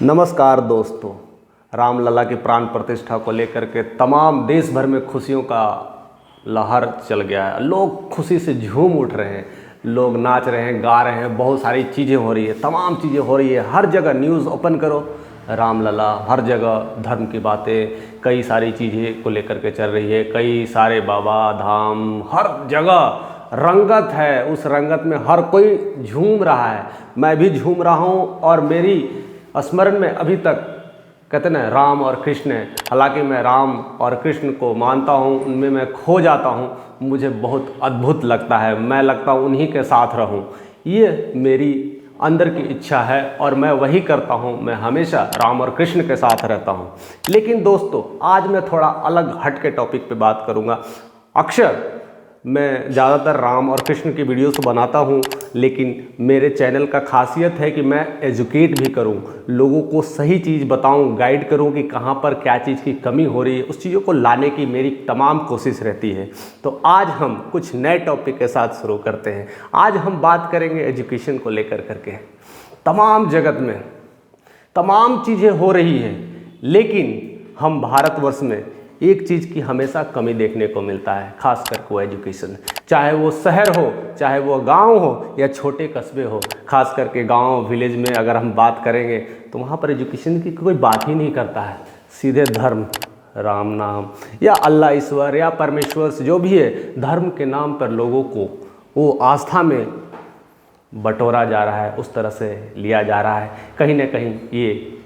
नमस्कार दोस्तों, रामलला की प्राण प्रतिष्ठा को लेकर के तमाम देश भर में खुशियों का लहर चल गया है। लोग खुशी से झूम उठ रहे हैं, लोग नाच रहे हैं, गा रहे हैं, बहुत सारी चीज़ें हो रही है, तमाम चीज़ें हो रही है। हर जगह न्यूज़ ओपन करो रामलला, हर जगह धर्म की बातें, कई सारी चीज़ें को लेकर के चल रही है। कई सारे बाबा धाम, हर जगह रंगत है। उस रंगत में हर कोई झूम रहा है, मैं भी झूम रहा हूँ। और मेरी स्मरण में अभी तक कहते ना राम और कृष्ण है। हालांकि मैं राम और कृष्ण को मानता हूँ, उनमें मैं खो जाता हूँ, मुझे बहुत अद्भुत लगता है, मैं लगता हूँ उन्हीं के साथ रहूँ। ये मेरी अंदर की इच्छा है और मैं वही करता हूँ। मैं हमेशा राम और कृष्ण के साथ रहता हूँ। लेकिन दोस्तों, आज मैं थोड़ा अलग हट के टॉपिक पे बात करूँगा। अक्सर मैं ज़्यादातर राम और कृष्ण की वीडियोस बनाता हूँ, लेकिन मेरे चैनल का खासियत है कि मैं एजुकेट भी करूँ, लोगों को सही चीज़ बताऊँ, गाइड करूँ कि कहाँ पर क्या चीज़ की कमी हो रही है, उस चीज़ों को लाने की मेरी तमाम कोशिश रहती है। तो आज हम कुछ नए टॉपिक के साथ शुरू करते हैं। आज हम बात करेंगे एजुकेशन को लेकर करके। तमाम जगत में तमाम चीज़ें हो रही हैं, लेकिन हम भारतवर्ष में एक चीज़ की हमेशा कमी देखने को मिलता है, खास करके वो एजुकेशन। चाहे वो शहर हो, चाहे वो गांव हो या छोटे कस्बे हो। खास करके गांव विलेज में अगर हम बात करेंगे तो वहाँ पर एजुकेशन की कोई बात ही नहीं करता है। सीधे धर्म, राम नाम या अल्लाह ईश्वर या परमेश्वर जो भी है, धर्म के नाम पर लोगों को वो आस्था में बटोरा जा रहा है, उस तरह से लिया जा रहा है। कहीं ना कहीं ये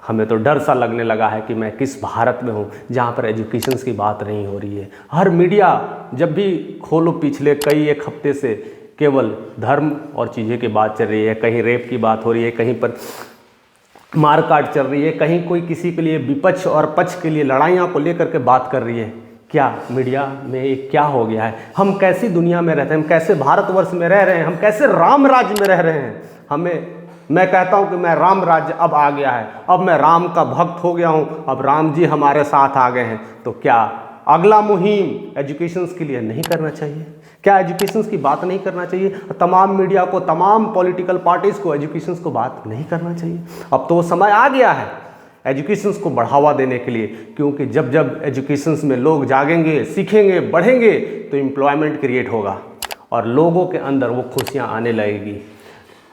हमें तो डर सा लगने लगा है कि मैं किस भारत में हूँ जहाँ पर एजुकेशन की बात नहीं हो रही है। हर मीडिया जब भी खोलो, पिछले कई एक हफ्ते से केवल धर्म और चीज़ें की बात चल रही है। कहीं रेप की बात हो रही है, कहीं पर मारकाट चल रही है, कहीं कोई किसी के लिए विपक्ष और पक्ष के लिए लड़ाइयाँ को लेकर के बात कर रही है। क्या मीडिया में ये क्या हो गया है? हम कैसी दुनिया में रहते हैं, हम कैसे भारतवर्ष में रह रहे हैं, हम कैसे राम राज्य में रह रहे हैं। मैं कहता हूं कि मैं राम राज्य अब आ गया है, अब मैं राम का भक्त हो गया हूं, अब राम जी हमारे साथ आ गए हैं। तो क्या अगला मुहिम एजुकेशन के लिए नहीं करना चाहिए? क्या एजुकेशन की बात नहीं करना चाहिए? तमाम मीडिया को, तमाम पॉलिटिकल पार्टीज़ को एजुकेशन को बात नहीं करना चाहिए? अब तो वो समय आ गया है एजुकेशन को बढ़ावा देने के लिए, क्योंकि जब जब एजुकेशन में लोग जागेंगे, सीखेंगे, बढ़ेंगे तो एम्प्लॉयमेंट क्रिएट होगा और लोगों के अंदर वो खुशियाँ आने लगेगी।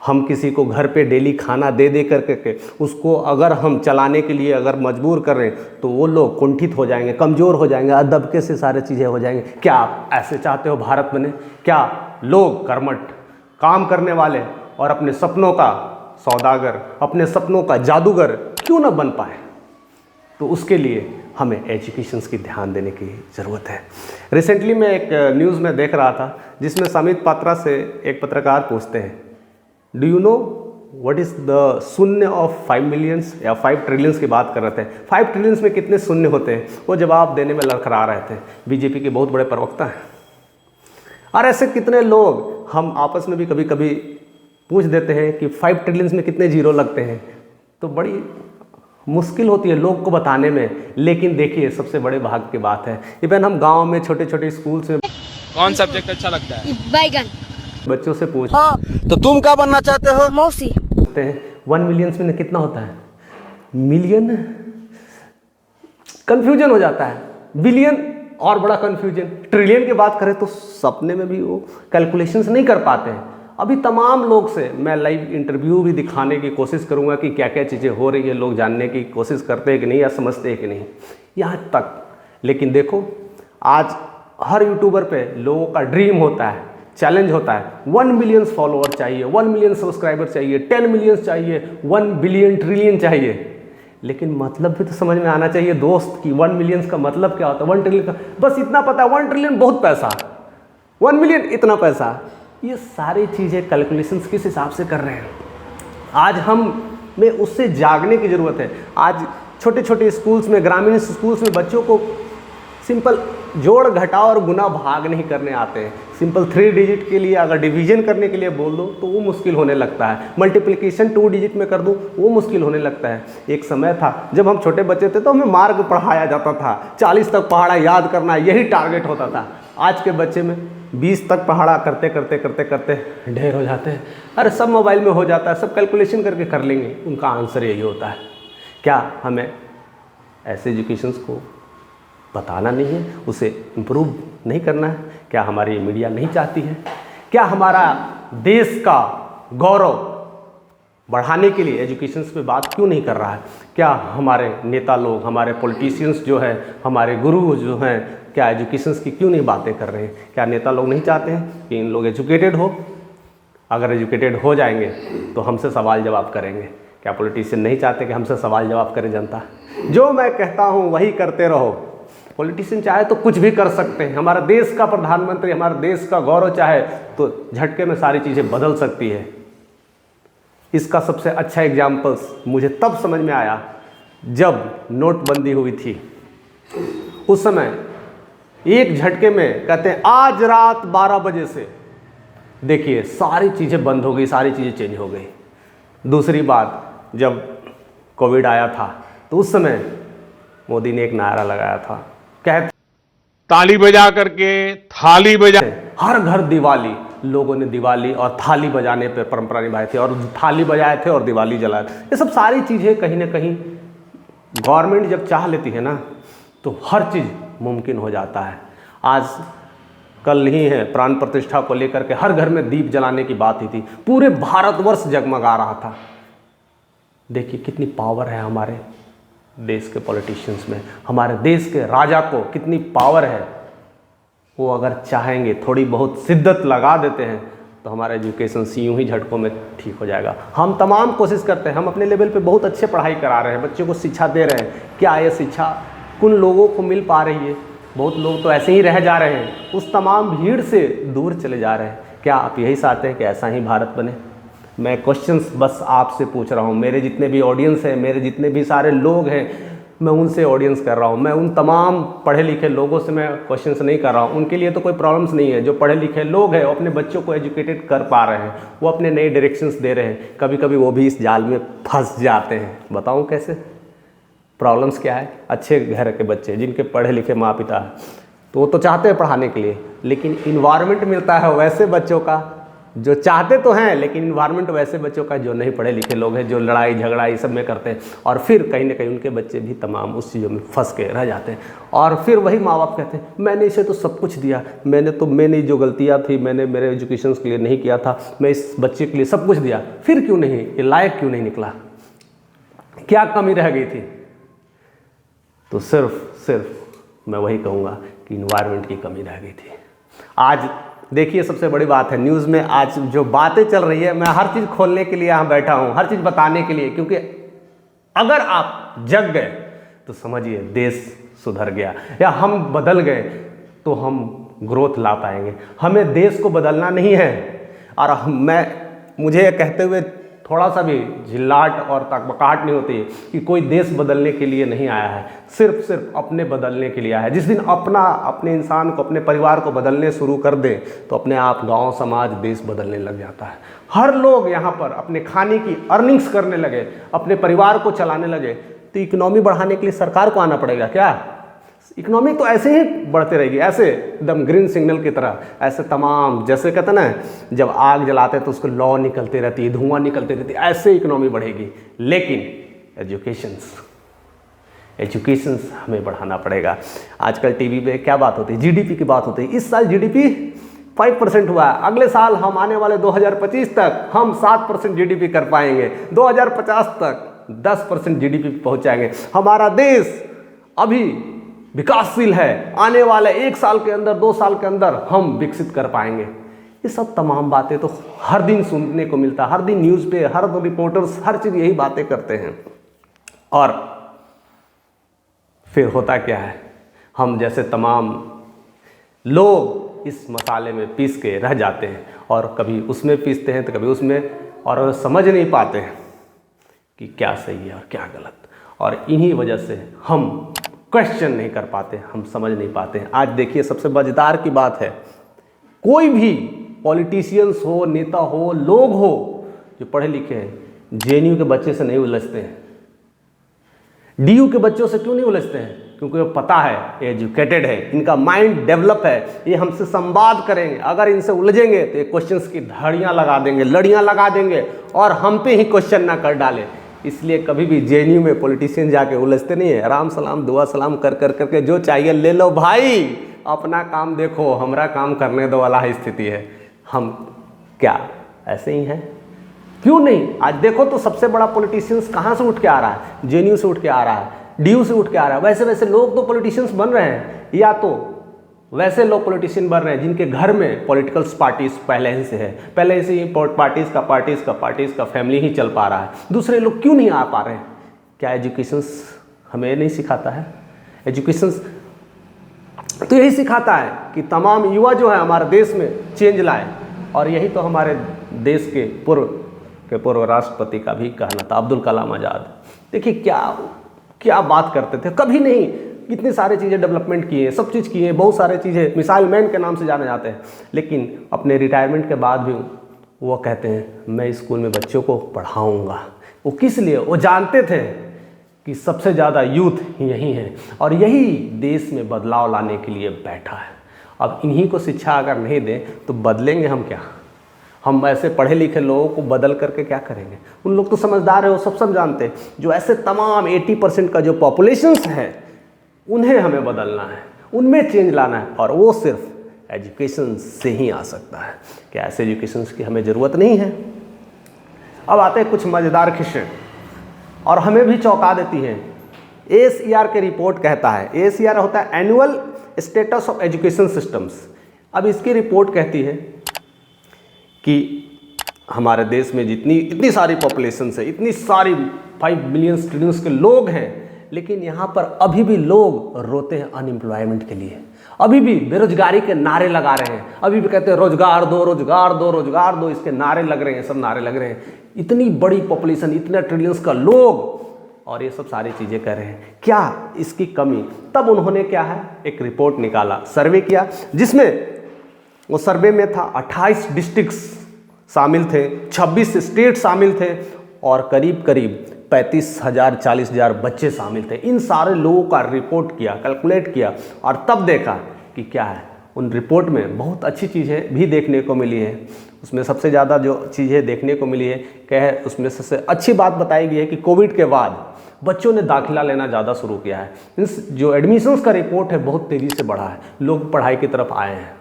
हम किसी को घर पे डेली खाना दे दे करके उसको अगर हम चलाने के लिए अगर मजबूर कर रहे हैं तो वो लोग कुंठित हो जाएंगे, कमज़ोर हो जाएंगे, दबके से सारी चीज़ें हो जाएंगी। क्या आप ऐसे चाहते हो भारत बने? क्या लोग कर्मठ काम करने वाले और अपने सपनों का सौदागर, अपने सपनों का जादूगर क्यों ना बन पाए? तो उसके लिए हमें एजुकेशन की ध्यान देने की ज़रूरत है। रिसेंटली मैं एक न्यूज़ में देख रहा था जिसमें समित पात्रा से एक पत्रकार पूछते हैं, do you know what is the शून्य ऑफ 5 मिलियंस या 5 ट्रिलियंस की बात कर रहे थे। 5 ट्रिलियंस में कितने शून्य होते हैं? वो जवाब देने में लड़खड़ा रहे थे। बीजेपी के बहुत बड़े प्रवक्ता हैं। और ऐसे कितने लोग हम आपस में भी कभी कभी पूछ देते हैं कि 5 ट्रिलियंस में कितने जीरो लगते हैं। तो बड़ी मुश्किल होती है लोग को बताने में। लेकिन देखिए, सबसे बड़े भाग की बात है, इवन हम गाँव में छोटे छोटे स्कूल्स में कौन सब्जेक्ट अच्छा लगता है? बैगन। बच्चों से पूछ तो तुम क्या बनना चाहते हो? मौसी। हैं 1 मिलियंस में कितना होता है? मिलियन, कंफ्यूजन हो जाता है। बिलियन और बड़ा कंफ्यूजन। ट्रिलियन की बात करें तो सपने में भी वो कैलकुलेशंस नहीं कर पाते हैं। अभी तमाम लोग से मैं लाइव इंटरव्यू भी दिखाने की कोशिश करूंगा कि क्या क्या चीज़ें हो रही है, लोग जानने की कोशिश करते हैं कि नहीं या समझते हैं कि नहीं, यहाँ तक। लेकिन देखो, आज हर यूट्यूबर पे लोगों का ड्रीम होता है, चैलेंज होता है, 1 मिलियन फॉलोअर चाहिए, 1 मिलियन सब्सक्राइबर चाहिए, 10 मिलियन चाहिए, 1 बिलियन ट्रिलियन चाहिए। लेकिन मतलब भी तो समझ में आना चाहिए दोस्त कि 1 मिलियन का मतलब क्या होता है, 1 ट्रिलियन का बस इतना पता है। 1 ट्रिलियन बहुत पैसा, 1 मिलियन इतना पैसा। ये सारी चीज़ें कैलकुलेशंस किस हिसाब से कर रहे हैं? आज हम में उससे जागने की ज़रूरत है। आज छोटे छोटे स्कूल्स में, ग्रामीण स्कूल्स में बच्चों को सिंपल जोड़ घटाव और गुना भाग नहीं करने आते हैं। सिंपल 3 डिजिट के लिए अगर डिवीजन करने के लिए बोल दो तो वो मुश्किल होने लगता है। मल्टीप्लिकेशन 2 डिजिट में कर दूँ वो मुश्किल होने लगता है। एक समय था जब हम छोटे बच्चे थे तो हमें मार्ग पढ़ाया जाता था, 40 तक पहाड़ा याद करना यही टारगेट होता था। आज के बच्चे में 20 तक पहाड़ा करते करते करते करते ढेर हो जाते हैं। अरे सब मोबाइल में हो जाता है, सब कैलकुलेशन करके कर लेंगे। उनका आंसर यही होता है। क्या हमें ऐसे एजुकेशंस को बताना नहीं है, उसे इम्प्रूव नहीं करना है? क्या हमारी मीडिया नहीं चाहती है? क्या हमारा देश का गौरव बढ़ाने के लिए एजुकेशंस पे बात क्यों नहीं कर रहा है? क्या हमारे नेता लोग, हमारे पॉलिटिशियंस जो हैं, हमारे गुरु जो हैं, क्या एजुकेशंस की क्यों नहीं बातें कर रहे हैं? क्या नेता लोग नहीं चाहते हैं कि इन लोग एजुकेटेड हो? अगर एजुकेटेड हो जाएंगे तो हमसे सवाल जवाब करेंगे। क्या पॉलिटिशियन नहीं चाहते कि हमसे सवाल जवाब करे जनता? जो मैं कहता हूँ वही करते रहो। पॉलिटिशियन चाहे तो कुछ भी कर सकते हैं। हमारे देश का प्रधानमंत्री, हमारे देश का गौरव चाहे तो झटके में सारी चीज़ें बदल सकती है। इसका सबसे अच्छा एग्जाम्पल्स मुझे तब समझ में आया जब नोटबंदी हुई थी। उस समय एक झटके में कहते हैं आज रात 12 बजे से देखिए सारी चीज़ें बंद हो गई, सारी चीज़ें चेंज हो गई। दूसरी बात, जब कोविड आया था तो उस समय मोदी ने एक नारा लगाया था, कहते ताली बजा करके थाली बजा। हर घर दिवाली। लोगों ने दिवाली और थाली बजाने पर परंपरा निभाई थी, और थाली बजाए थे और दिवाली जलाए। ये सब सारी चीज़ें कहीं ना कहीं गवर्नमेंट जब चाह लेती है ना तो हर चीज़ मुमकिन हो जाता है। आज कल ही है प्राण प्रतिष्ठा को लेकर के हर घर में दीप जलाने की बात ही थी, पूरे भारतवर्ष जगमगा रहा था। देखिए कितनी पावर है हमारे देश के पॉलिटिशियंस में, हमारे देश के राजा को कितनी पावर है। वो अगर चाहेंगे, थोड़ी बहुत शिद्दत लगा देते हैं तो हमारा एजुकेशन यूं ही झटकों में ठीक हो जाएगा। हम तमाम कोशिश करते हैं, हम अपने लेवल पे बहुत अच्छे पढ़ाई करा रहे हैं, बच्चों को शिक्षा दे रहे हैं। क्या ये शिक्षा कुछ लोगों को मिल पा रही है? बहुत लोग तो ऐसे ही रह जा रहे हैं, उस तमाम भीड़ से दूर चले जा रहे हैं। क्या आप यही चाहते हैं कि ऐसा ही भारत बने? मैं क्वेश्चंस बस आपसे पूछ रहा हूँ। मेरे जितने भी ऑडियंस हैं, मेरे जितने भी सारे लोग हैं, मैं उनसे ऑडियंस कर रहा हूँ। मैं उन तमाम पढ़े लिखे लोगों से मैं क्वेश्चंस नहीं कर रहा हूँ। उनके लिए तो कोई प्रॉब्लम्स नहीं है। जो पढ़े लिखे लोग हैं वो अपने बच्चों को एजुकेटेड कर पा रहे हैं, वो अपने नए डायरेक्शंस दे रहे हैं। कभी कभी वो भी इस जाल में फंस जाते हैं। बताऊँ कैसे? प्रॉब्लम्स क्या है? अच्छे घर के बच्चे जिनके पढ़े लिखे माँ पिता हैं तो वो तो चाहते हैं पढ़ाने के लिए, लेकिन इन्वायरमेंट मिलता है वैसे बच्चों का जो चाहते तो हैं, लेकिन इन्वायरमेंट वैसे बच्चों का जो नहीं पढ़े लिखे लोग हैं, जो लड़ाई झगड़ा ये सब में करते हैं। और फिर कहीं ना कहीं उनके बच्चे भी तमाम उस चीज़ों में फंस के रह जाते हैं। और फिर वही माँ बाप कहते हैं मैंने इसे तो सब कुछ दिया, मैंने जो गलतियाँ थी मैंने मेरे एजुकेशन के लिए नहीं किया था, मैं इस बच्चे के लिए सब कुछ दिया, फिर क्यों नहीं ये लायक क्यों नहीं निकला? क्या कमी रह गई थी? तो सिर्फ मैं वही कहूँगा कि इन्वायरमेंट की कमी रह गई थी। आज देखिए सबसे बड़ी बात है न्यूज़ में आज जो बातें चल रही है, मैं हर चीज़ खोलने के लिए यहाँ बैठा हूँ, हर चीज़ बताने के लिए, क्योंकि अगर आप जग गए तो समझिए देश सुधर गया, या हम बदल गए तो हम ग्रोथ ला पाएंगे। हमें देश को बदलना नहीं है। और मुझे ये कहते हुए थोड़ा सा भी झिल्लाहट और तकबकाहट नहीं होती कि कोई देश बदलने के लिए नहीं आया है, सिर्फ अपने बदलने के लिए आया है। जिस दिन अपने इंसान को, अपने परिवार को बदलने शुरू कर दे तो अपने आप गांव समाज देश बदलने लग जाता है। हर लोग यहाँ पर अपने खाने की अर्निंग्स करने लगे, अपने परिवार को चलाने लगे, तो इकोनॉमी बढ़ाने के लिए सरकार को आना पड़ेगा क्या? इकोनॉमी तो ऐसे ही बढ़ते रहेगी, ऐसे एकदम ग्रीन सिग्नल की तरह, ऐसे तमाम, जैसे कहते हैं ना जब आग जलाते हैं तो उसको लौ निकलती रहती है, धुआं निकलती रहती है, ऐसे इकोनॉमी बढ़ेगी। लेकिन एजुकेशंस हमें बढ़ाना पड़ेगा। आजकल टीवी पे क्या बात होती है? जीडीपी की बात होती है। इस साल जीडीपी 5% हुआ है, अगले साल हम आने वाले 2025 तक हम 7% जीडीपी कर पाएंगे, 2050 तक 10% जीडीपी पहुंचाएंगे। हमारा देश अभी विकासशील है, आने वाले 1 साल के अंदर 2 साल के अंदर हम विकसित कर पाएंगे। ये सब तमाम बातें तो हर दिन सुनने को मिलता है, हर दिन न्यूज़ पे हर रिपोर्टर्स हर चीज़ यही बातें करते हैं। और फिर होता क्या है, हम जैसे तमाम लोग इस मसाले में पीस के रह जाते हैं, और कभी उसमें पीसते हैं तो कभी उसमें, और समझ नहीं पाते हैं कि क्या सही है और क्या गलत। और इन्हीं वजह से हम क्वेश्चन नहीं कर पाते, हम समझ नहीं पाते हैं। आज देखिए सबसे मज़ेदार की बात है, कोई भी पॉलिटिशियंस हो, नेता हो, लोग हो जो पढ़े लिखे हैं, जेएनयू के बच्चे से नहीं उलझते हैं। डीयू के बच्चों से क्यों नहीं उलझते हैं? क्योंकि वो पता है, एजुकेटेड है, इनका माइंड डेवलप है, ये हमसे संवाद करेंगे। अगर इनसे उलझेंगे तो ये क्वेश्चंस की धड़ियाँ लगा देंगे, लड़ियाँ लगा देंगे और हम पे ही क्वेश्चन ना कर डालें। इसलिए कभी भी जेएनयू में पॉलिटिशियन जाके उलझते नहीं है। राम सलाम दुआ सलाम कर करके जो चाहिए ले लो भाई, अपना काम देखो, हमारा काम करने दो वाला स्थिति है। हम क्या ऐसे ही हैं? क्यों नहीं? आज देखो तो सबसे बड़ा पॉलिटिशियंस कहाँ से उठ के आ रहा है? जेएनयू से उठ के आ रहा है, डीयू से उठ के आ रहा है। वैसे वैसे लोग तो पॉलिटिशियंस बन रहे हैं, या तो वैसे लोग पॉलिटिशियन बन रहे हैं जिनके घर में पॉलिटिकल पार्टीज पहले ही से है, पहले से ही पार्टीज का फैमिली ही चल पा रहा है। दूसरे लोग क्यों नहीं आ पा रहे हैं? क्या एजुकेशंस हमें नहीं सिखाता है? एजुकेशंस तो यही सिखाता है कि तमाम युवा जो है हमारे देश में चेंज लाए, और यही तो हमारे देश के पूर्व राष्ट्रपति का भी कहना था, अब्दुल कलाम आज़ाद। देखिए क्या बात करते थे। कभी नहीं, इतनी सारी चीज़ें डेवलपमेंट किए, सब चीज़ किए, बहुत सारे चीज़ें, मिसाइल मैन के नाम से जाने जाते हैं। लेकिन अपने रिटायरमेंट के बाद भी वो कहते हैं मैं स्कूल में बच्चों को पढ़ाऊँगा। वो किस लिए? वो जानते थे कि सबसे ज़्यादा यूथ यही है और यही देश में बदलाव लाने के लिए बैठा है। अब इन्हीं को शिक्षा अगर नहीं दें तो बदलेंगे हम क्या? हम ऐसे पढ़े लिखे लोगों को बदल करके क्या करेंगे? उन लोग तो समझदार है, वो सब जानते हैं। जो ऐसे तमाम 80% का जो पॉपुलेशंस है उन्हें हमें बदलना है, उनमें चेंज लाना है, और वो सिर्फ एजुकेशन से ही आ सकता है। क्या ऐसे एजुकेशन की हमें ज़रूरत नहीं है? अब आते हैं कुछ मज़ेदार किस्से, और हमें भी चौंका देती हैं। ASER के रिपोर्ट कहता है, ASER होता है annual status of education systems. अब इसकी रिपोर्ट कहती है कि हमारे देश में इतनी सारी पॉपुलेशन है, इतनी सारी 5 बिलियन स्टूडेंट्स के लोग हैं, लेकिन यहाँ पर अभी भी लोग रोते हैं अनएम्प्लॉयमेंट के लिए, अभी भी बेरोजगारी के नारे लगा रहे हैं, अभी भी कहते हैं रोजगार दो रोजगार दो रोजगार दो। इसके नारे लग रहे हैं, सब नारे लग रहे हैं। इतनी बड़ी पॉपुलेशन, इतने ट्रिलियंस का लोग, और ये सब सारी चीज़ें कर रहे हैं। क्या इसकी कमी? तब उन्होंने क्या है, एक रिपोर्ट निकाला, सर्वे किया, जिसमें वो सर्वे में था 28 डिस्ट्रिक्ट्स शामिल थे, 26 स्टेट शामिल थे, और करीब 35,000 40,000 बच्चे शामिल थे। इन सारे लोगों का रिपोर्ट किया, कैलकुलेट किया, और तब देखा कि क्या है, उन रिपोर्ट में बहुत अच्छी चीज़ें भी देखने को मिली है। उसमें सबसे ज़्यादा जो चीज़ें देखने को मिली है, क्या है, उसमें सबसे अच्छी बात बताई गई है कि कोविड के बाद बच्चों ने दाखिला लेना ज़्यादा शुरू किया है। इस जो एडमिशन्स का रिपोर्ट है बहुत तेज़ी से बढ़ा है, लोग पढ़ाई की तरफ आए हैं।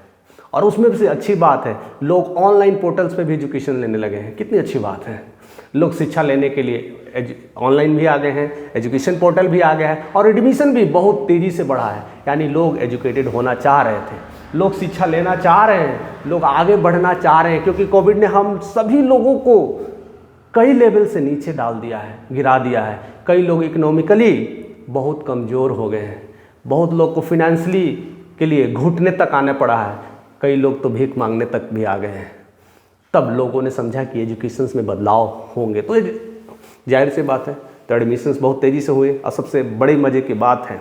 और उसमें से अच्छी बात है, लोग ऑनलाइन पोर्टल्स पे भी एजुकेशन लेने लगे हैं। कितनी अच्छी बात है, लोग शिक्षा लेने के लिए ऑनलाइन भी आ गए हैं, एजुकेशन पोर्टल भी आ गया है, और एडमिशन भी बहुत तेज़ी से बढ़ा है। यानी लोग एजुकेटेड होना चाह रहे थे, लोग शिक्षा लेना चाह रहे हैं, लोग आगे बढ़ना चाह रहे हैं, क्योंकि कोविड ने हम सभी लोगों को कई लेवल से नीचे डाल दिया है, गिरा दिया है। कई लोग इकोनॉमिकली बहुत कमज़ोर हो गए हैं, बहुत लोग को फिनेंशियली के लिए घुटने तक आने पड़ा है, कई लोग तो भीख मांगने तक भी आ गए हैं। तब लोगों ने समझा कि एजुकेशन में बदलाव होंगे, तो जाहिर सी बात है, तो एडमिशन्स बहुत तेज़ी से हुए। और सबसे बड़ी मज़े की बात है,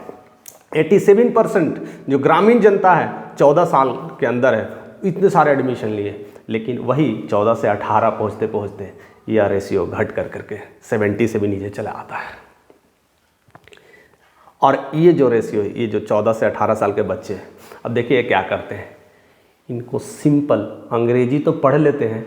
87% जो ग्रामीण जनता है 14 साल के अंदर है, इतने सारे एडमिशन लिए, लेकिन वही 14 से 18 पहुँचते पहुँचते यह रेशियो घट करके 70 से भी नीचे चला आता है। और ये जो रेशियो है, ये जो 14 से 18 साल के बच्चे हैं, अब देखिए ये क्या करते हैं, इनको सिंपल अंग्रेजी तो पढ़ लेते हैं,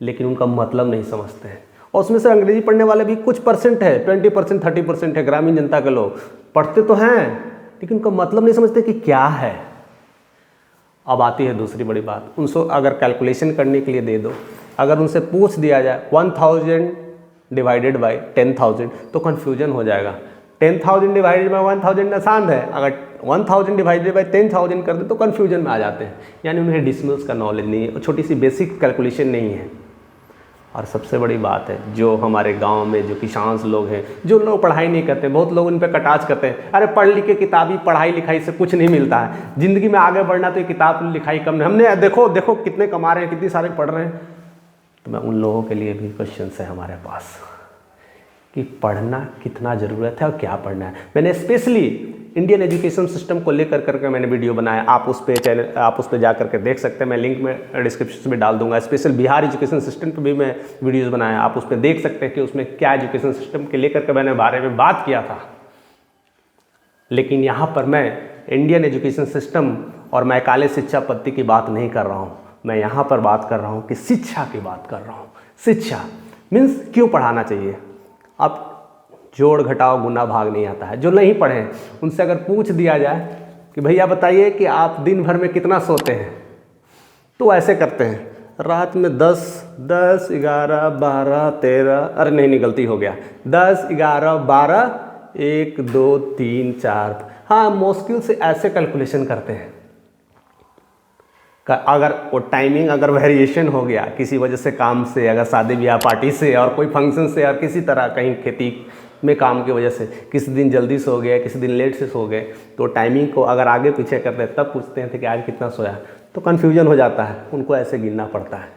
लेकिन उनका मतलब नहीं समझते हैं। और उसमें से अंग्रेजी पढ़ने वाले भी कुछ परसेंट है, 20% 30% है ग्रामीण जनता के लोग, पढ़ते तो हैं लेकिन उनका मतलब नहीं समझते कि क्या है। अब आती है दूसरी बड़ी बात, उनको अगर कैलकुलेशन करने के लिए दे दो, अगर उनसे पूछ दिया जाए 1000 डिवाइडेड बाई 10,000 तो कन्फ्यूजन हो जाएगा। 10,000 डिवाइडेड बाई 1000 आसान है, अगर 1000 डिवाइडेड बाई 10,000 कर दे तो कन्फ्यूजन में आ जाते हैं। यानी उन्हें डिसिमल्स का नॉलेज नहीं है, छोटी सी बेसिक कैलकुलेशन नहीं है। और सबसे बड़ी बात है, जो हमारे गांव में जो किसान लोग हैं, जो लोग पढ़ाई नहीं करते, बहुत लोग उन पर कटाच करते हैं, अरे पढ़ लिख के किताबी पढ़ाई लिखाई से कुछ नहीं मिलता है, ज़िंदगी में आगे बढ़ना तो ये किताब लिखाई कम नहीं, हमने देखो देखो कितने कमा रहे हैं, कितनी सारे पढ़ रहे हैं। तो मैं उन लोगों के लिए भी क्वेश्चन है हमारे पास कि पढ़ना कितना ज़रूरत है और क्या पढ़ना है। मैंने स्पेशली इंडियन एजुकेशन सिस्टम को लेकर करके मैंने वीडियो बनाया, आप उस पर जा करके देख सकते हैं, मैं लिंक में डिस्क्रिप्शन में डाल दूंगा। स्पेशल बिहार एजुकेशन सिस्टम पे भी मैं वीडियोस बनाया, आप उस पर देख सकते हैं कि उसमें क्या एजुकेशन सिस्टम के लेकर के मैंने बारे में बात किया था। लेकिन यहाँ पर मैं इंडियन एजुकेशन सिस्टम और मैकाले शिक्षा पद्धति की बात नहीं कर रहा हूँ। मैं यहाँ पर बात कर रहा हूँ कि शिक्षा की बात कर रहा हूँ। शिक्षा मीन्स क्यों पढ़ाना चाहिए। अब जोड़ घटाव गुना भाग नहीं आता है। जो नहीं पढ़े हैं उनसे अगर पूछ दिया जाए कि भैया बताइए कि आप दिन भर में कितना सोते हैं, तो ऐसे करते हैं रात में 10, 11, 12, 13, अरे नहीं गलती हो गया, 10, 11, 12, 1, 2, 3, 4, हाँ मुश्किल से ऐसे कैलकुलेशन करते हैं। अगर वो टाइमिंग अगर वेरिएशन हो गया किसी वजह से, काम से, अगर शादी ब्याह पार्टी से और कोई फंक्शन से और किसी तरह कहीं खेती में काम की वजह से किसी दिन जल्दी सो गए, किसी दिन लेट से सो गए, तो टाइमिंग को अगर आगे पीछे करते हैं तब पूछते हैं कि आज कितना सोया, तो कन्फ्यूजन हो जाता है, उनको ऐसे गिनना पड़ता है।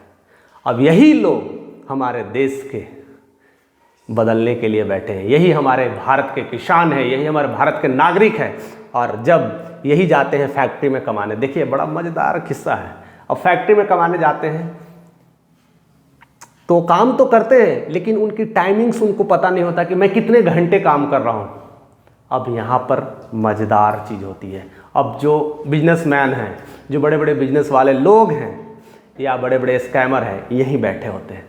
अब यही लोग हमारे देश के बदलने के लिए बैठे हैं, यही हमारे भारत के किसान हैं, यही हमारे भारत के नागरिक हैं। और जब यही जाते हैं फैक्ट्री में कमाने, देखिए बड़ा मज़ेदार किस्सा है। अब फैक्ट्री में कमाने जाते हैं तो काम तो करते हैं, लेकिन उनकी टाइमिंग्स उनको पता नहीं होता कि मैं कितने घंटे काम कर रहा हूँ। अब यहाँ पर मज़ेदार चीज़ होती है। अब जो बिजनेसमैन हैं, जो बड़े बड़े बिजनेस वाले लोग हैं या बड़े बड़े स्कैमर हैं, यहीं बैठे होते हैं,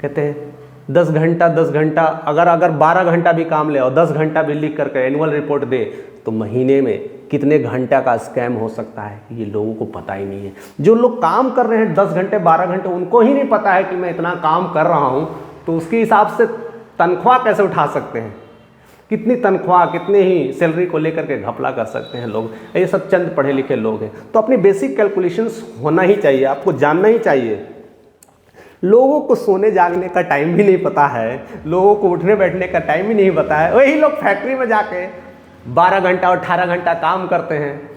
कहते हैं 10 घंटा अगर 12 घंटा भी काम ले और 10 घंटा भी लिख करके एनुअल रिपोर्ट दे, तो महीने में कितने घंटा का स्कैम हो सकता है, ये लोगों को पता ही नहीं है। जो लोग काम कर रहे हैं 10 घंटे 12 घंटे, उनको ही नहीं पता है कि मैं इतना काम कर रहा हूँ, तो उसके हिसाब से तनख्वाह कैसे उठा सकते हैं, कितनी तनख्वाह, कितने ही सैलरी को लेकर के घपला कर सकते हैं लोग। ये सब चंद पढ़े लिखे लोग हैं। तो अपनी बेसिक कैलकुलेशंस होना ही चाहिए, आपको जानना ही चाहिए। लोगों को सोने जागने का टाइम भी नहीं पता है, लोगों को उठने बैठने का टाइम भी नहीं पता है। वही लोग फैक्ट्री में जाके 12 घंटा और 18 घंटा काम करते हैं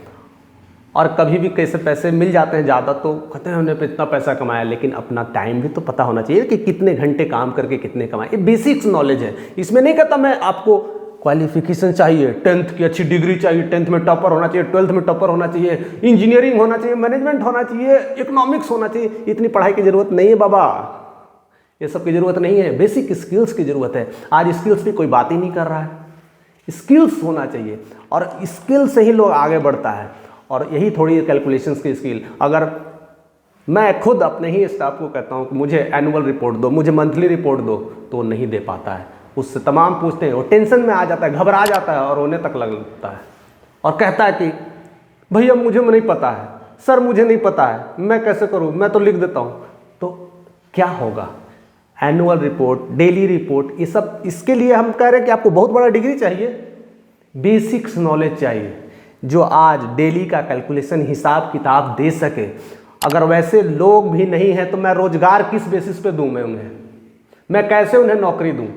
और कभी भी कैसे पैसे मिल जाते हैं ज़्यादा, तो कहते हैं हमने इतना पैसा कमाया। लेकिन अपना टाइम भी तो पता होना चाहिए कि कितने घंटे काम करके कितने कमाए। ये बेसिक्स नॉलेज है। इसमें नहीं कहता मैं आपको क्वालिफिकेशन चाहिए, 10th की अच्छी डिग्री चाहिए, 10th में टॉपर होना चाहिए, 12th में टॉपर होना चाहिए, इंजीनियरिंग होना चाहिए, मैनेजमेंट होना चाहिए, इकोनॉमिक्स होना चाहिए। इतनी पढ़ाई की ज़रूरत नहीं है बाबा, ये सब की ज़रूरत नहीं है। बेसिक स्किल्स की ज़रूरत है। आज स्किल्स पे कोई बात ही नहीं कर रहा है। स्किल्स होना चाहिए और स्किल से ही लोग आगे बढ़ता है। और यही थोड़ी कैलकुलेशंस की स्किल, अगर मैं खुद अपने ही स्टाफ को कहता हूँ कि मुझे एनुअल रिपोर्ट दो, मुझे मंथली रिपोर्ट दो, तो नहीं दे पाता है। उससे तमाम पूछते हैं, वो टेंशन में आ जाता है, घबरा जाता है और रोने तक लगता है और कहता है कि भैया मुझे नहीं पता है, सर मुझे नहीं पता है, मैं कैसे करूँ, मैं तो लिख देता हूँ। तो क्या होगा? एनुअल रिपोर्ट, डेली रिपोर्ट, ये सब इसके लिए हम कह रहे हैं कि आपको बहुत बड़ा डिग्री चाहिए, बेसिक्स नॉलेज चाहिए, जो आज डेली का कैलकुलेशन हिसाब किताब दे सके। अगर वैसे लोग भी नहीं हैं तो मैं रोजगार किस बेसिस पे दूं? मैं कैसे उन्हें नौकरी दूं?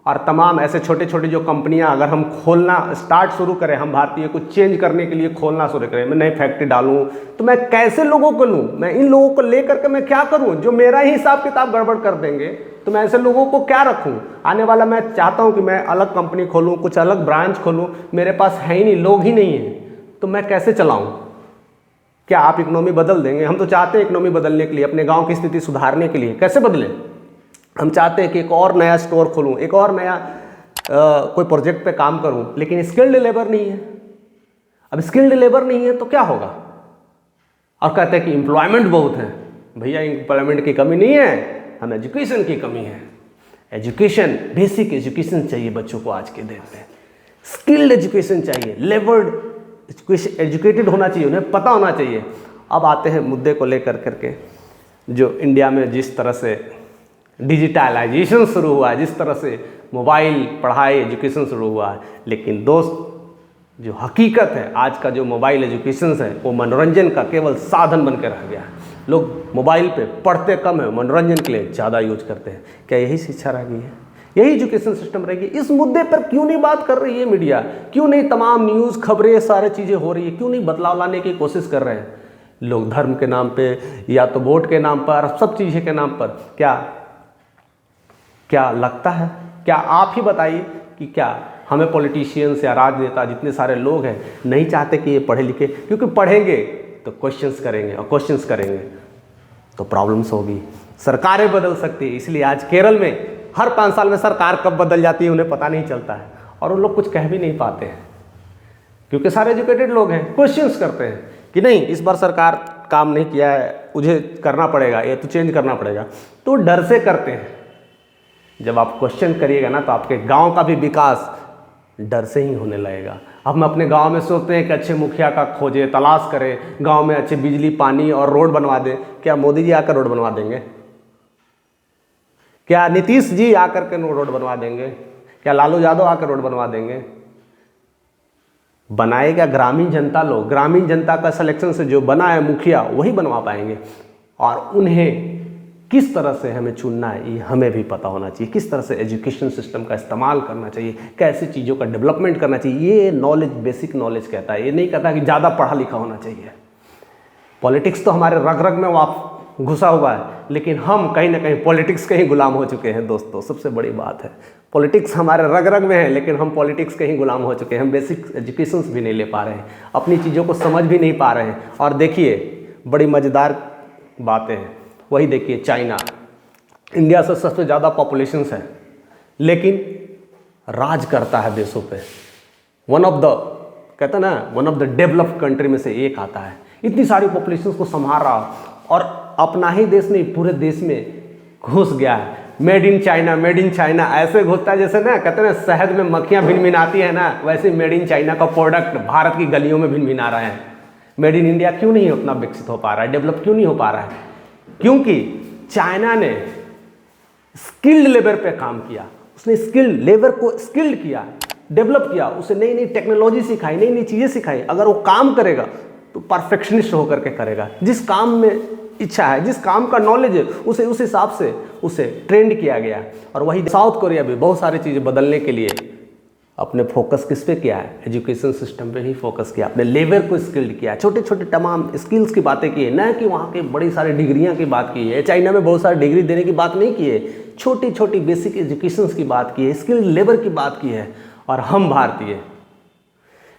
और तमाम ऐसे छोटे छोटे जो कंपनियां अगर हम खोलना स्टार्ट शुरू करें, हम भारतीय को चेंज करने के लिए खोलना शुरू करें, मैं नई फैक्ट्री डालूं, तो मैं कैसे लोगों को लूं? मैं इन लोगों को लेकर के मैं क्या करूं? जो मेरा ही हिसाब किताब गड़बड़ कर देंगे, तो मैं ऐसे लोगों को क्या रखूं? आने वाला मैं चाहता हूं कि मैं अलग कंपनी खोलूं, कुछ अलग ब्रांच खोलूं, मेरे पास है ही नहीं, लोग ही नहीं है, तो मैं कैसे चलाऊं? क्या आप इकोनॉमी बदल देंगे? हम तो चाहते हैं इकोनॉमी बदलने के लिए, अपने गांव की स्थिति सुधारने के लिए। कैसे बदलें? हम चाहते हैं कि एक और नया स्टोर खोलूं, एक और नया कोई प्रोजेक्ट पे काम करूं, लेकिन स्किल्ड लेबर नहीं है। अब स्किल्ड लेबर नहीं है तो क्या होगा? और कहते हैं कि एम्प्लॉयमेंट बहुत है। भैया एम्प्लॉयमेंट की कमी नहीं है, हमें एजुकेशन की कमी है। एजुकेशन, बेसिक एजुकेशन चाहिए बच्चों को आज के दिन में। स्किल्ड एजुकेशन चाहिए, लेवर्ड एजुकेटेड होना चाहिए, उन्हें पता होना चाहिए। अब आते हैं मुद्दे को लेकर करके, जो इंडिया में जिस तरह से डिजिटलाइजेशन शुरू हुआ है, जिस तरह से मोबाइल पढ़ाई एजुकेशन शुरू हुआ है, लेकिन दोस्त जो हकीकत है, आज का जो मोबाइल एजुकेशन है वो मनोरंजन का केवल साधन बन के रह गया है। लोग मोबाइल पे पढ़ते कम है, मनोरंजन के लिए ज़्यादा यूज करते हैं। क्या यही शिक्षा रह गई है? यही एजुकेशन सिस्टम रहेगी? इस मुद्दे पर क्यों नहीं बात कर रही है मीडिया? क्यों नहीं तमाम न्यूज़ खबरें सारी चीज़ें हो रही है? क्यों नहीं बदलाव लाने की कोशिश कर रहे हैं? लोग धर्म के नाम पे या तो वोट के नाम पर, सब चीज़ें के नाम पर क्या लगता है? क्या आप ही बताइए कि क्या हमें पॉलिटिशियंस या राजनेता जितने सारे लोग हैं नहीं चाहते कि ये पढ़े लिखे? क्योंकि पढ़ेंगे तो क्वेश्चंस करेंगे और क्वेश्चंस करेंगे तो प्रॉब्लम्स होगी, सरकारें बदल सकती है। इसलिए आज केरल में हर 5 साल में सरकार कब बदल जाती है उन्हें पता नहीं चलता है और उन लोग कुछ कह भी नहीं पाते हैं। क्योंकि सारे एजुकेटेड लोग हैं, क्वेश्चंस करते हैं कि नहीं इस बार सरकार काम नहीं किया है, मुझे करना पड़ेगा, ये तो चेंज करना पड़ेगा, तो डर से करते हैं। जब आप क्वेश्चन करिएगा ना तो आपके गांव का भी विकास डर से ही होने लगेगा। हम अपने गांव में सोचते हैं कि अच्छे मुखिया का खोजे, तलाश करें, गांव में अच्छे बिजली पानी और रोड बनवा दें। क्या मोदी जी आकर रोड बनवा देंगे? क्या नीतीश जी आकर के रोड बनवा देंगे? क्या लालू यादव आकर रोड बनवा देंगे? बनाएगा ग्रामीण जनता लोग, ग्रामीण जनता का सिलेक्शन से जो बना है मुखिया वही बनवा पाएंगे। और उन्हें किस तरह से हमें चुनना है ये हमें भी पता होना चाहिए, किस तरह से एजुकेशन सिस्टम का इस्तेमाल करना चाहिए, कैसे चीज़ों का डेवलपमेंट करना चाहिए। ये नॉलेज, बेसिक नॉलेज कहता है, ये नहीं कहता कि ज़्यादा पढ़ा लिखा होना चाहिए। पॉलिटिक्स तो हमारे रग रग में वाप घुसा हुआ है, लेकिन हम कहीं ना कहीं पॉलिटिक्स के ही गुलाम हो चुके हैं दोस्तों। सबसे बड़ी बात है, पॉलिटिक्स हमारे रग रग में है, लेकिन हम पॉलिटिक्स के ही गुलाम हो चुके हैं। हम बेसिक एजुकेशन भी नहीं ले पा रहे हैं, अपनी चीज़ों को समझ भी नहीं पा रहे हैं। और देखिए बड़ी मज़ेदार बातें हैं, वही देखिए चाइना, इंडिया से सबसे ज़्यादा पॉपुलेशन है, लेकिन राज करता है देशों पे। वन ऑफ द, कहते हैं ना, one of the developed country में से एक आता है। इतनी सारी पॉपुलेशन को संभाल रहा, और अपना ही देश नहीं पूरे देश में घुस गया है। Made in China, made in China ऐसे घुसता है जैसे ना, कहते हैं ना शहद में मक्खियाँ भिनभिनाती है ना, वैसे मेड इन चाइना का प्रोडक्ट भारत की गलियों में भिनभिना रहा है। मेड इन इंडिया क्यों नहीं उतना विकसित हो पा रहा है, डेवलप क्यों नहीं हो पा रहा है? क्योंकि चाइना ने स्किल्ड लेबर पे काम किया, उसने स्किल्ड लेबर को स्किल्ड किया, डेवलप किया, उसे नई नई टेक्नोलॉजी सिखाई, नई नई चीज़ें सिखाई। अगर वो काम करेगा तो परफेक्शनिस्ट होकर के करेगा। जिस काम में इच्छा है, जिस काम का नॉलेज है, उसे उस हिसाब से उसे ट्रेंड किया गया। और वही साउथ कोरिया भी बहुत सारी चीज़ें बदलने के लिए अपने फोकस किस पे किया है, एजुकेशन सिस्टम पे ही फोकस किया, अपने लेबर को स्किल्ड किया, छोटे छोटे तमाम स्किल्स की बातें की है, न कि वहाँ के बड़ी सारी डिग्रियाँ की बात की है। चाइना में बहुत सारी डिग्री देने की बात नहीं की है, छोटी छोटी बेसिक एजुकेशन की बात की है, स्किल्ड लेबर की बात की है। और हम भारतीय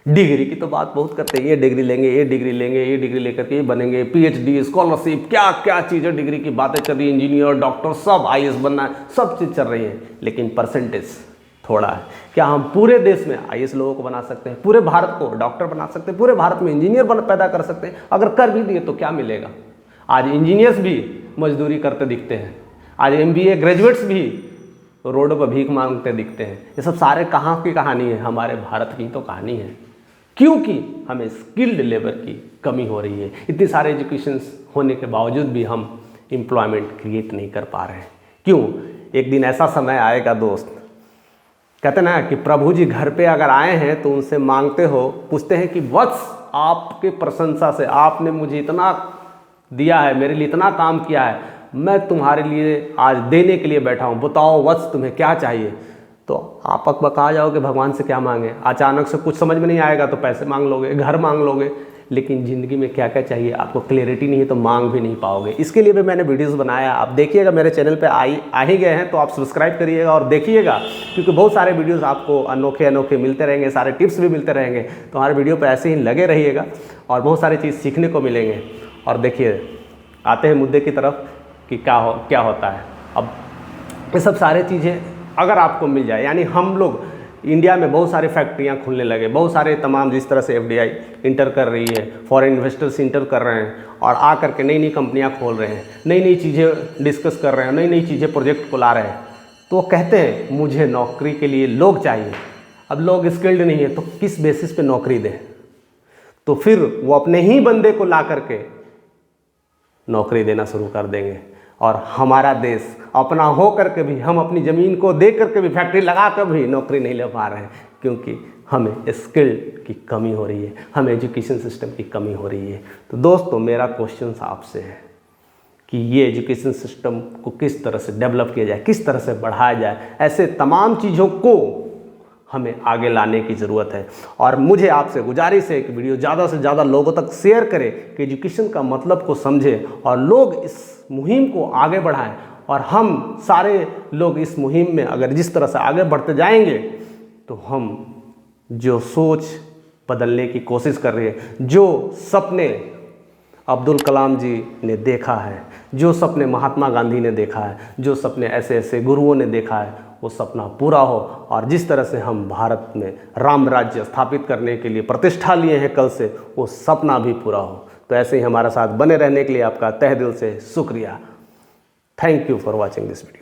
डिग्री की तो बात बहुत करते हैं, ये डिग्री लेंगे, ये डिग्री लेंगे, ये डिग्री लेकर के ये बनेंगे, पीएचडी, स्कॉलरशिप, क्या क्या चीज़ें डिग्री की बातें चल रही है, इंजीनियर, डॉक्टर, सब आईएएस बनना है, सब चीज़ चल रही है, लेकिन परसेंटेज थोड़ा है। क्या हम पूरे देश में आईएएस लोगों को बना सकते हैं, पूरे भारत को डॉक्टर बना सकते हैं, पूरे भारत में इंजीनियर पैदा कर सकते हैं? अगर कर भी दिए तो क्या मिलेगा? आज इंजीनियर्स भी मजदूरी करते दिखते हैं, आज एमबीए ग्रेजुएट्स भी रोडों पर भीख मांगते दिखते हैं। ये सब सारे कहाँ की कहानी है? हमारे भारत की तो कहानी है, क्योंकि हमें स्किल्ड लेबर की कमी हो रही है। इतनी सारे एजुकेशन होने के बावजूद भी हम एम्प्लॉयमेंट क्रिएट नहीं कर पा रहे हैं। क्यों? एक दिन ऐसा समय आएगा दोस्त, कहते ना कि प्रभु जी घर पे अगर आए हैं तो उनसे मांगते हो, पूछते हैं कि वत्स आपके प्रशंसा से आपने मुझे इतना दिया है, मेरे लिए इतना काम किया है, मैं तुम्हारे लिए आज देने के लिए बैठा हूँ, बताओ वत्स तुम्हें क्या चाहिए? तो आप बका जाओगे भगवान से क्या मांगे। अचानक से कुछ समझ में नहीं आएगा तो पैसे मांग लोगे, घर मांग लोगे, लेकिन ज़िंदगी में क्या क्या चाहिए आपको क्लैरिटी नहीं है तो मांग भी नहीं पाओगे। इसके लिए भी मैंने वीडियोस बनाया, आप देखिएगा, मेरे चैनल पे आ ही गए हैं तो आप सब्सक्राइब करिएगा और देखिएगा, क्योंकि बहुत सारे वीडियोस आपको अनोखे अनोखे मिलते रहेंगे, सारे टिप्स भी मिलते रहेंगे। तो हमारे वीडियो पर ऐसे ही लगे रहिएगा और बहुत सारी चीज़ सीखने को मिलेंगे। और देखिए आते हैं मुद्दे की तरफ कि क्या होता है। अब ये सब सारे चीज़ें अगर आपको मिल जाए, यानी हम लोग इंडिया में बहुत सारी फैक्ट्रियां खुलने लगे, बहुत सारे तमाम, जिस तरह से एफडीआई इंटर कर रही है, फॉरेन इन्वेस्टर्स इंटर कर रहे हैं और आ करके नई नई कंपनियां खोल रहे हैं, नई नई चीज़ें डिस्कस कर रहे हैं, नई नई चीज़ें प्रोजेक्ट को ला रहे हैं, तो वो कहते हैं मुझे नौकरी के लिए लोग चाहिए। अब लोग स्किल्ड नहीं है तो किस बेसिस पे नौकरी दें? तो फिर वो अपने ही बंदे को ला करके नौकरी देना शुरू कर देंगे। और हमारा देश अपना हो करके भी, हम अपनी ज़मीन को दे करके भी, फैक्ट्री लगा कर भी नौकरी नहीं ले पा रहे हैं, क्योंकि हमें स्किल की कमी हो रही है, हमें एजुकेशन सिस्टम की कमी हो रही है। तो दोस्तों मेरा क्वेश्चन आपसे है कि ये एजुकेशन सिस्टम को किस तरह से डेवलप किया जाए, किस तरह से बढ़ाया जाए। ऐसे तमाम चीज़ों को हमें आगे लाने की ज़रूरत है। और मुझे आपसे गुजारिश है कि वीडियो ज़्यादा से ज़्यादा लोगों तक शेयर करें कि एजुकेशन का मतलब को समझें और लोग इस मुहिम को आगे बढ़ाएं। और हम सारे लोग इस मुहिम में अगर जिस तरह से आगे बढ़ते जाएंगे तो हम जो सोच बदलने की कोशिश कर रहे हैं, जो सपने अब्दुल कलाम जी ने देखा है, जो सपने महात्मा गांधी ने देखा है, जो सपने ऐसे ऐसे गुरुओं ने देखा है, वो सपना पूरा हो, और जिस तरह से हम भारत में राम राज्य स्थापित करने के लिए प्रतिष्ठा लिए हैं कल से, वो सपना भी पूरा हो। तो ऐसे ही हमारे साथ बने रहने के लिए आपका तहे दिल से शुक्रिया। Thank you for watching this video.